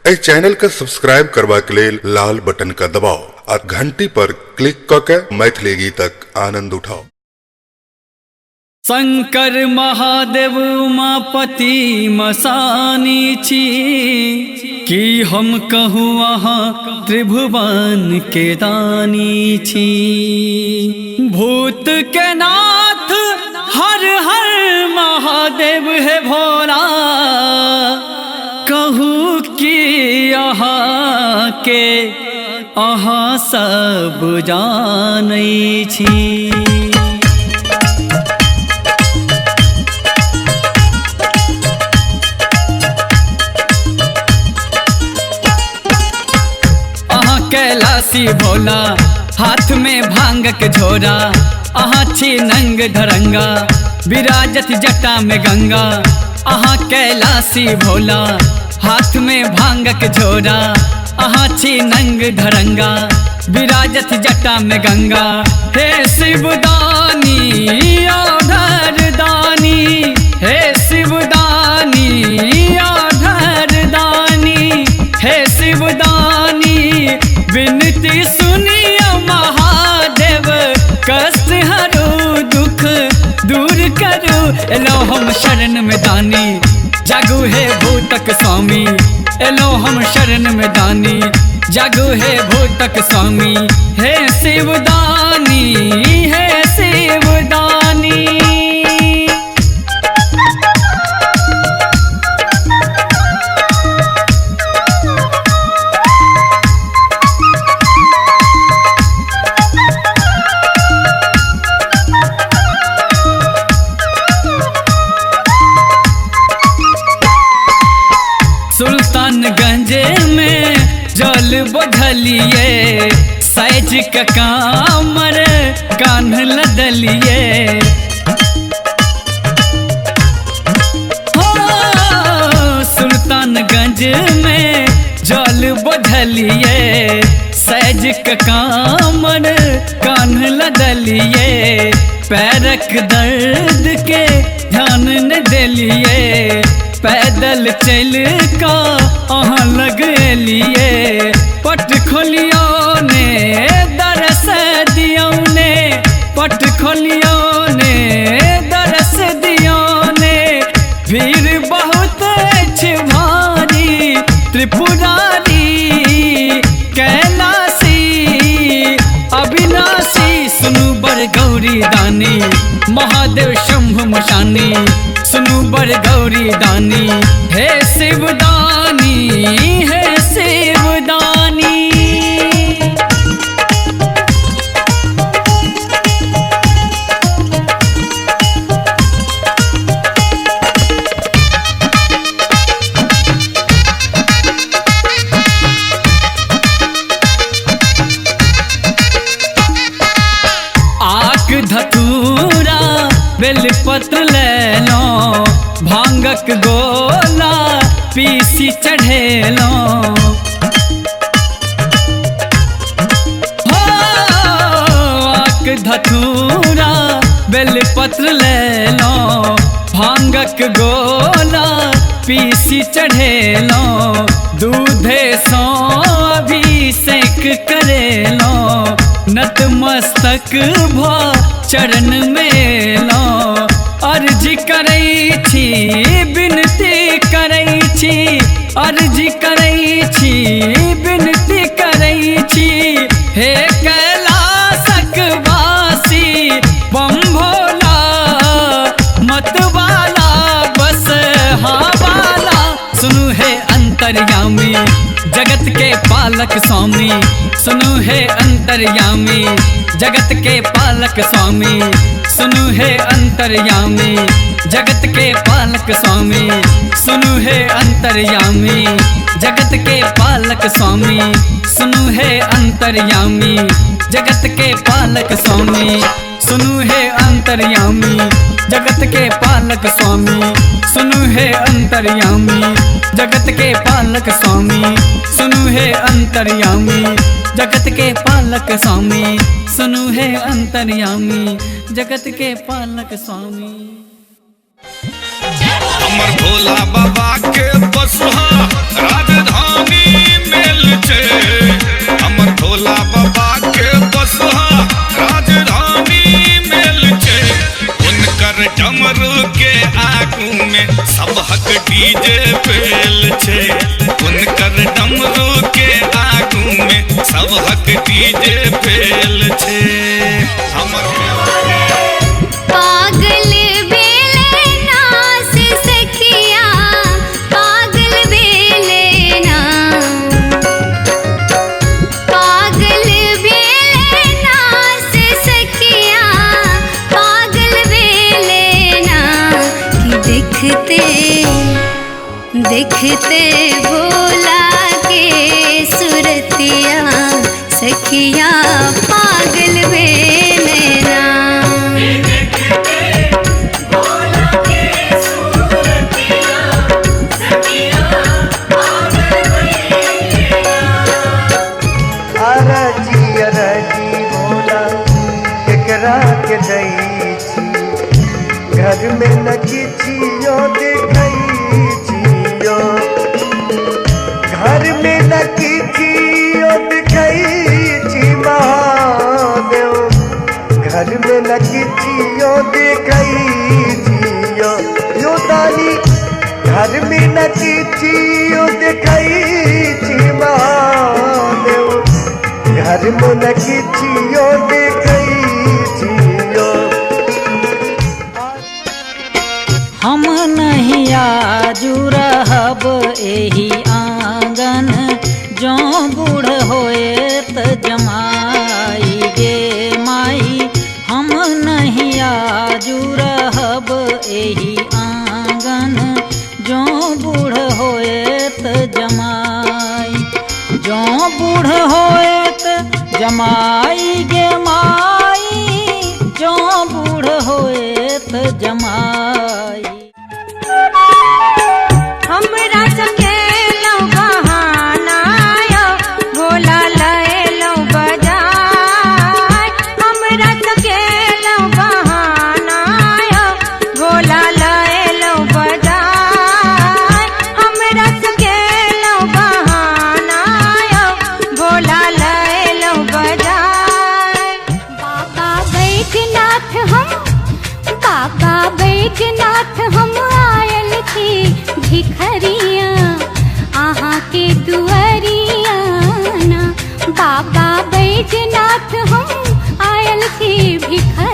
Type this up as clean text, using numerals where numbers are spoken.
ए channel का subscribe करवा के लेल लाल बटन का दबाओ और घंटी पर क्लिक करके मैथिली गीतक आनंद उठाओ। शंकर महादेव उमापति मसानी छी कि हम कहूँ अहाँ त्रिभुवन के दानी छी। भूत के नाथ हर हर महादेव है भोला, कहूँ कि अहाँ के अहाँ सब जानै छी। कैलाशी भोला हाथ में भांग के झोरा, अहाँ छी नंग धरंगा विराजत जटा में गंगा। अहाँ कैलाशी भोला हाथ में भांग के झोरा, अहाँ छी नंग धरंगा विराजत जटा में गंगा। हे शिवदानी आधार दानी, हे शिवदानी आधार दानी, हे शिवदानी विनती सुनिया महादेव, कष्ट हरो दुख दूर करो। एलो हम शरण में दानी, जागो है भूतक स्वामी। एलो हम शरण में दानी, जागो है भूतक स्वामी। हे शिवदानी, हे शिवदानी। सुल्तानगंज में जल बढ़लिए, सैज का कामर कान लदलिए। सुल्तानगंज में जल बढ़लिए, सैज का कामर कान लदलिए। पैरक दर्द के ध्यान न देलिए, पैदल चल का अहाँ लग लिए। पट खोलियो ने दरस दियो ने, पट खोलियो ने दरस दियो ने। भीड़ बहुत अछि भारी त्रिपुरारी, कैलाशी अविनाशी। सुनु बर गौरी दानी महादेव शंभु मशानी, सुनु बर गौरी दानी। हे शिवदानी, हे शिवदानी। आक धतूरा बेलपत्र ले लो, भांगक गोला पीसी चढ़ेलो। आक धतूरा बेलपत्र ले लो, भांगक गोला पीसी चढ़ेलो। दूधे सो अभिषेक करेलो, नतमस्तक भा चरण में लो। अर्जी करै छी विनती करै छी, अर्जी करै छी विनती करै छी। हे कैलाशक वासी बम भोला, मतवाला बस हाँ वाला। सुनु है अंतर्यामी जगत के पालक स्वामी, सुनु है अंतर्यामी जगत के पालक स्वामी। सुनु है अंतर्यामी जगत के पालक स्वामी, सुनु है अंतर्यामी जगत के पालक स्वामी। सुनु है अंतर्यामी जगत के पालक स्वामी, सुनु है अंतर्यामी जगत के पालक स्वामी। सुनु है अंतर्यामी जगत के पालक स्वामी, सुनु है अंतर्यामी जगत के पालक स्वामी। सुनु है अंतर्यामी जगत के पालक स्वामी। अमर भोला बाबा के बसहा राजधानी डीजे फेल छे हमर पागल बेले ना से सखिया पागल बेले ना पागल बेले ना से सखिया पागल बेले ना कि देखते देखते भोला के सुरतिया सखिया पागल बेले ना अरजी भोला केकरा के दई छी घर में न किछियो देखई छियो घर में न किछियो देखई छी महादेव घर में न किछियो देखई छियो यो दानी घर में न किछियो देखई छी महादेव घर में न किछियो देखई छियो हम नहीं आजू रहब एही आंगन जो बूढ़ होए त जमाई गे माई हम नहीं आजू रहब एही आंगन जो बूढ़ होए त जमाई जो बूढ़ होए त जमाई गे माई जो बूढ़ होए त जमाई हमरा संगे लो बहाना यो भोला लए लो बजाय हमरा संगे लो बहाना यो भोला लए लो बजाय हमरा संगे लो बहाना यो भोला लए लो बजाय बाबा बैजनाथ हम आयल थी भिखरिया आहा के दुआरिया ना बाबा बैजनाथ हम आयल थी भिखरिया